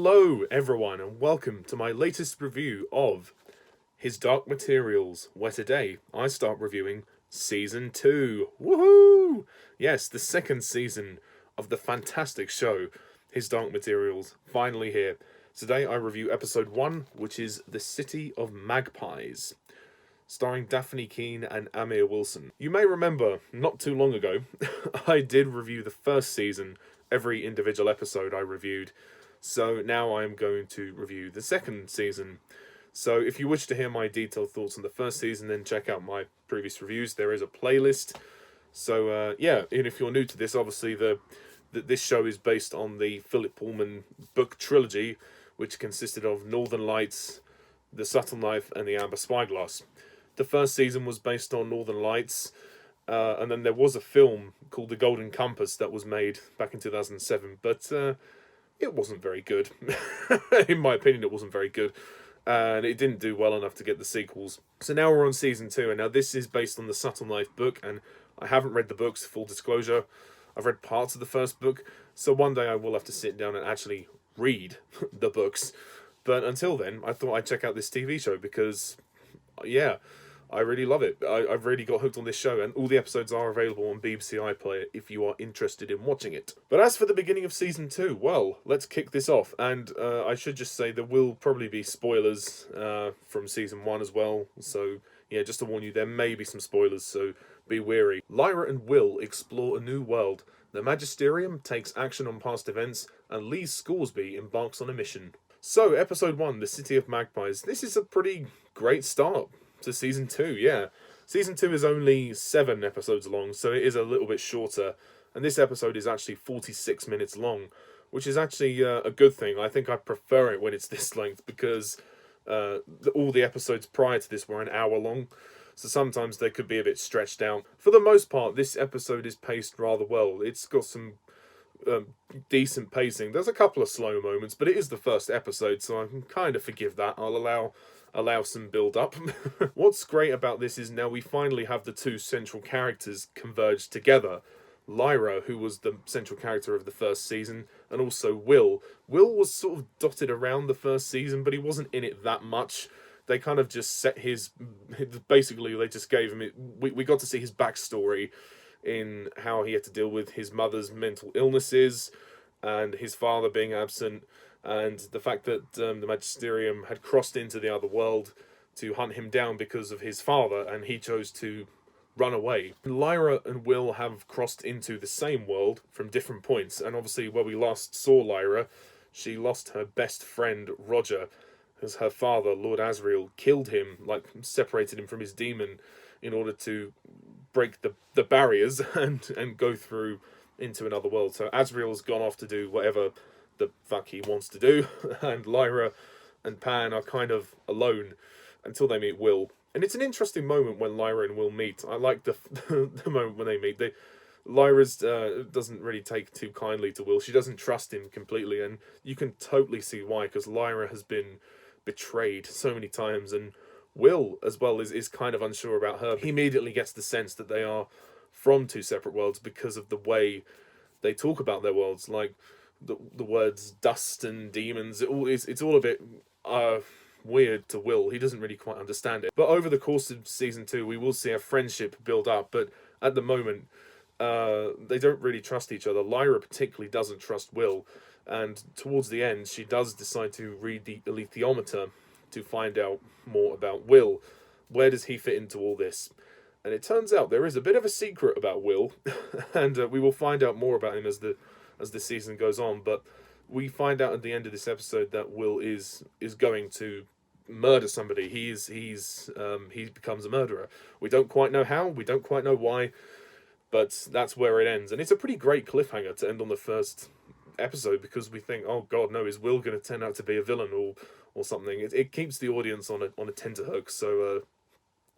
Hello everyone and welcome to my latest review of His Dark Materials, where today I start reviewing Season 2. Woohoo! Yes, the second season of the fantastic show, His Dark Materials, finally here. Today I review Episode 1, which is The City of Magpies, starring Dafne and Amir Wilson. You may remember, not too long ago, I did review the first season, every individual episode I reviewed. So now I'm going to review the second season. So if you wish to hear my detailed thoughts on the first season, then check out my previous reviews. There is a playlist. So yeah, and if you're new to this, obviously this show is based on the Philip Pullman book trilogy, which consisted of Northern Lights, The Subtle Knife, and The Amber Spyglass. The first season was based on Northern Lights, and then there was a film called The Golden Compass that was made back in 2007, but it wasn't very good. In my opinion, it wasn't very good. And it didn't do well enough to get the sequels. So now we're on Season 2, and now this is based on the Subtle Knife book, and I haven't read the books, full disclosure. I've read parts of the first book, so one day I will have to sit down and actually read the books. But until then, I thought I'd check out this TV show because, yeah, I really love it. I've really got hooked on this show, and all the episodes are available on BBC iPlayer if you are interested in watching it. But as for the beginning of Season 2, well, let's kick this off. And I should just say there will probably be spoilers from Season 1 as well. So, yeah, just to warn you, there may be some spoilers, so be wary. Lyra and Will explore a new world. The Magisterium takes action on past events, and Lee Scoresby embarks on a mission. So, Episode 1, The City of Magpies. This is a pretty great start to Season 2, yeah. Season 2 is only 7 episodes long, so it is a little bit shorter. And this episode is actually 46 minutes long, which is actually a good thing. I think I prefer it when it's this length because all the episodes prior to this were an hour long. So sometimes they could be a bit stretched out. For the most part, this episode is paced rather well. It's got some decent pacing. There's a couple of slow moments, but it is the first episode, so I can kind of forgive that. I'll allow some build-up. What's great about this is now we finally have the two central characters converge together. Lyra, who was the central character of the first season, and also Will. Will was sort of dotted around the first season, but he wasn't in it that much. They kind of just set basically they just gave him we got to see his backstory in how he had to deal with his mother's mental illnesses and his father being absent, and the fact that the Magisterium had crossed into the other world to hunt him down because of his father, and he chose to run away. Lyra and Will have crossed into the same world from different points, and obviously where we last saw Lyra, she lost her best friend Roger, as her father, Lord Asriel, killed him, separated him from his demon in order to break the barriers and go through into another world. So Asriel's gone off to do whatever the fuck he wants to do, and Lyra and Pan are kind of alone until they meet Will. And it's an interesting moment when Lyra and Will meet. I like the moment when they meet. Lyra's doesn't really take too kindly to Will. She doesn't trust him completely, and you can totally see why, because Lyra has been betrayed so many times, and Will as well is kind of unsure about her. He immediately gets the sense that they are from two separate worlds because of the way they talk about their worlds, like the words dust and demons. It's all a bit weird to Will. He doesn't really quite understand it. But over the course of Season 2, we will see a friendship build up, but at the moment they don't really trust each other. Lyra particularly doesn't trust Will, and towards the end she does decide to read the alethiometer to find out more about Will. Where does he fit into all this? And it turns out there is a bit of a secret about Will, and we will find out more about him as the season goes on. But we find out at the end of this episode that Will is going to murder somebody. He becomes a murderer. We don't quite know how. We don't quite know why. But that's where it ends, and it's a pretty great cliffhanger to end on the first episode, because we think, oh god, no, is Will going to turn out to be a villain or something? It keeps the audience on a tenterhook. So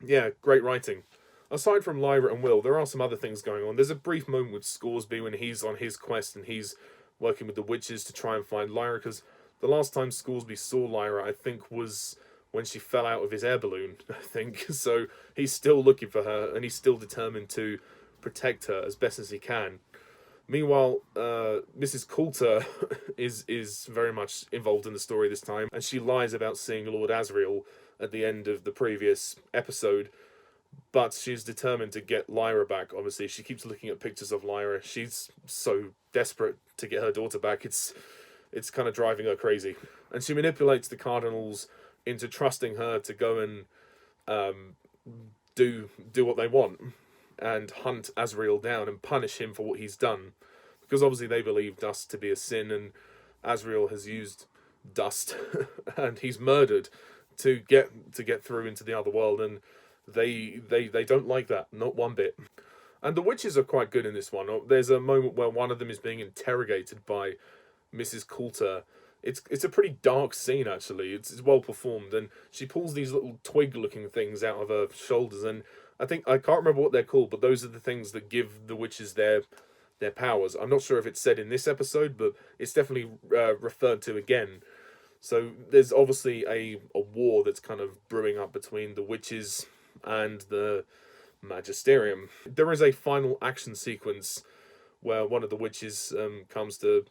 yeah, great writing. Aside from Lyra and Will, there are some other things going on. There's a brief moment with Scoresby when he's on his quest and he's working with the witches to try and find Lyra, because the last time Scoresby saw Lyra, I think, was when she fell out of his air balloon, I think. So he's still looking for her, and he's still determined to protect her as best as he can. Meanwhile, Mrs. Coulter is very much involved in the story this time, and she lies about seeing Lord Asriel at the end of the previous episode, but she's determined to get Lyra back. Obviously, she keeps looking at pictures of Lyra. She's so desperate to get her daughter back. It's kind of driving her crazy, and she manipulates the cardinals into trusting her to go and do what they want and hunt Asriel down and punish him for what he's done, because obviously they believe dust to be a sin, and Asriel has used dust and he's murdered to get through into the other world, and they don't like that, not one bit. And the witches are quite good in this one. There's a moment where one of them is being interrogated by Mrs. Coulter. It's a pretty dark scene, actually. It's well performed, and she pulls these little twig-looking things out of her shoulders, and I can't remember what they're called, but those are the things that give the witches their powers. I'm not sure if it's said in this episode, but it's definitely referred to again. So there's obviously a war that's kind of brewing up between the witches and the Magisterium. There is a final action sequence where one of the witches comes to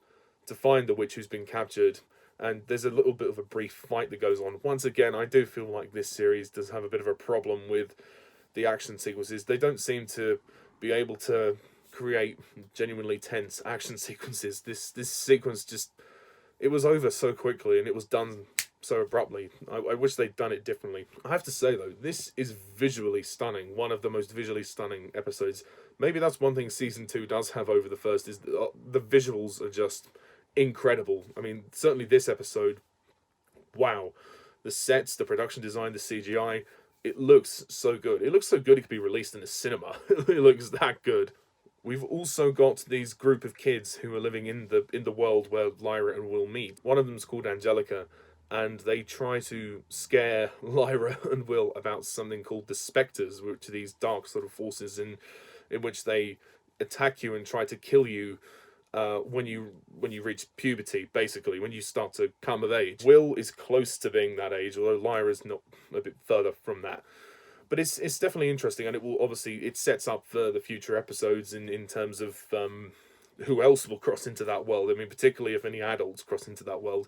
find the witch who's been captured, and there's a little bit of a brief fight that goes on. Once again, I do feel like this series does have a bit of a problem with the action sequences. They don't seem to be able to create genuinely tense action sequences. This sequence just, it was over so quickly, and it was done so abruptly. I wish they'd done it differently. I have to say, though, this is visually stunning. One of the most visually stunning episodes. Maybe that's one thing Season 2 does have over the first, is the visuals are just incredible. I mean, certainly this episode, wow. The sets, the production design, the CGI, it looks so good. It looks so good it could be released in a cinema. It looks that good. We've also got these group of kids who are living in the world where Lyra and Will meet. One of them's called Angelica, and they try to scare Lyra and Will about something called the Spectres, which are these dark sort of forces in which they attack you and try to kill you when you reach puberty, basically, when you start to come of age. Will is close to being that age, although Lyra's not, a bit further from that. But it's definitely interesting, and it sets up for the future episodes in terms of who else will cross into that world. I mean, particularly if any adults cross into that world,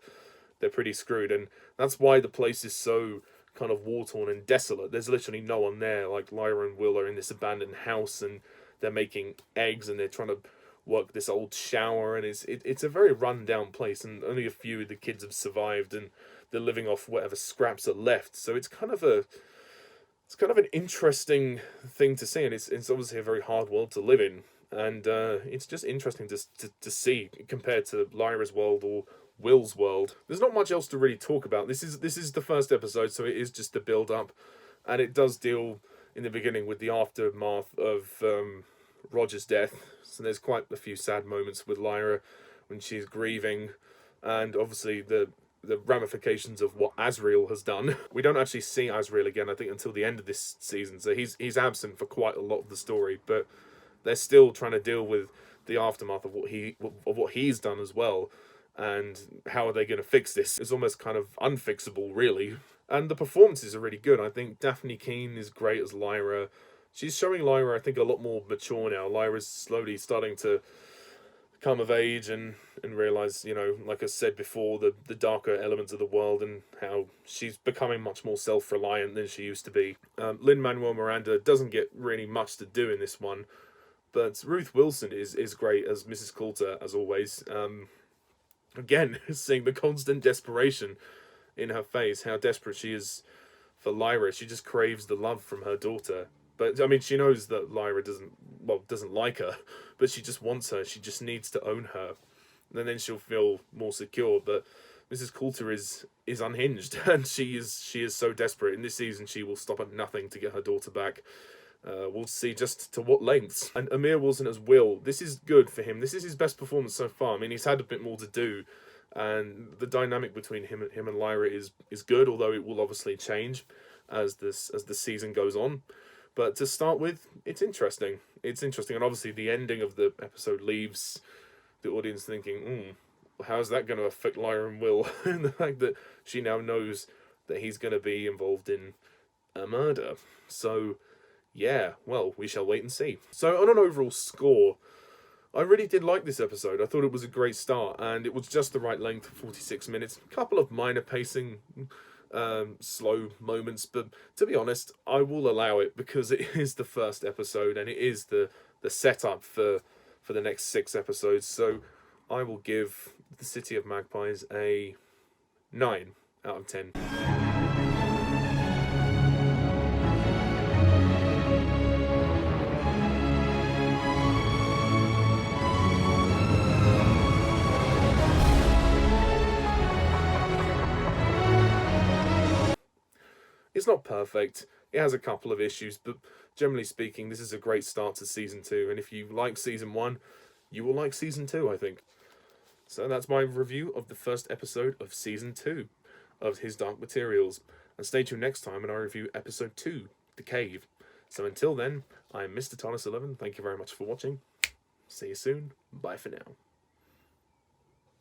they're pretty screwed, and that's why the place is so kind of war-torn and desolate. There's literally no one there. Like, Lyra and Will are in this abandoned house, and they're making eggs, and they're trying to work this old shower, and it's a very run-down place, and only a few of the kids have survived, and they're living off whatever scraps are left. So it's kind of an interesting thing to see, and it's obviously a very hard world to live in, and it's just interesting to see compared to Lyra's world or Will's world. There's not much else to really talk about. This is the first episode, so it is just the build up, and it does deal in the beginning with the aftermath of Roger's death. So there's quite a few sad moments with Lyra when she's grieving, and obviously the ramifications of what Asriel has done. We don't actually see Asriel again, I think, until the end of this season, so he's absent for quite a lot of the story, but they're still trying to deal with the aftermath of what he's done as well, and how are they going to fix this? It's almost kind of unfixable, really. And the performances are really good. I think Dafne Keen is great as Lyra. She's showing Lyra, I think, a lot more mature now. Lyra's slowly starting to come of age and realise, like I said before, the darker elements of the world, and how she's becoming much more self-reliant than she used to be. Lin-Manuel Miranda doesn't get really much to do in this one, but Ruth Wilson is great as Mrs. Coulter, as always. Again, seeing the constant desperation in her face, how desperate she is for Lyra. She just craves the love from her daughter. But, I mean, she knows that Lyra doesn't like her, but she just wants her. She just needs to own her. And then she'll feel more secure. But Mrs. Coulter is unhinged, and she is so desperate. In this season, she will stop at nothing to get her daughter back. We'll see just to what lengths. And Amir Wilson as Will, this is good for him. This is his best performance so far. I mean, he's had a bit more to do, and the dynamic between him and Lyra is good, although it will obviously change as the season goes on. But to start with, it's interesting. It's interesting, and obviously the ending of the episode leaves the audience thinking, how's that going to affect Lyra and Will? And the fact that she now knows that he's going to be involved in a murder. So, yeah, well, we shall wait and see. So, on an overall score, I really did like this episode. I thought it was a great start, and it was just the right length, 46 minutes. A couple of minor pacing, slow moments, but to be honest, I will allow it because it is the first episode, and it is the setup for the next 6 episodes. So I will give The City of Magpies a 9 out of 10. It's not perfect. It has a couple of issues, but generally speaking, this is a great start to season 2. And if you like season 1, you will like season 2, I think. So that's my review of the first episode of season 2 of His Dark Materials. And stay tuned next time when I review episode 2, The Cave. So until then, I'm Mr. Thomas11. Thank you very much for watching. See you soon. Bye for now.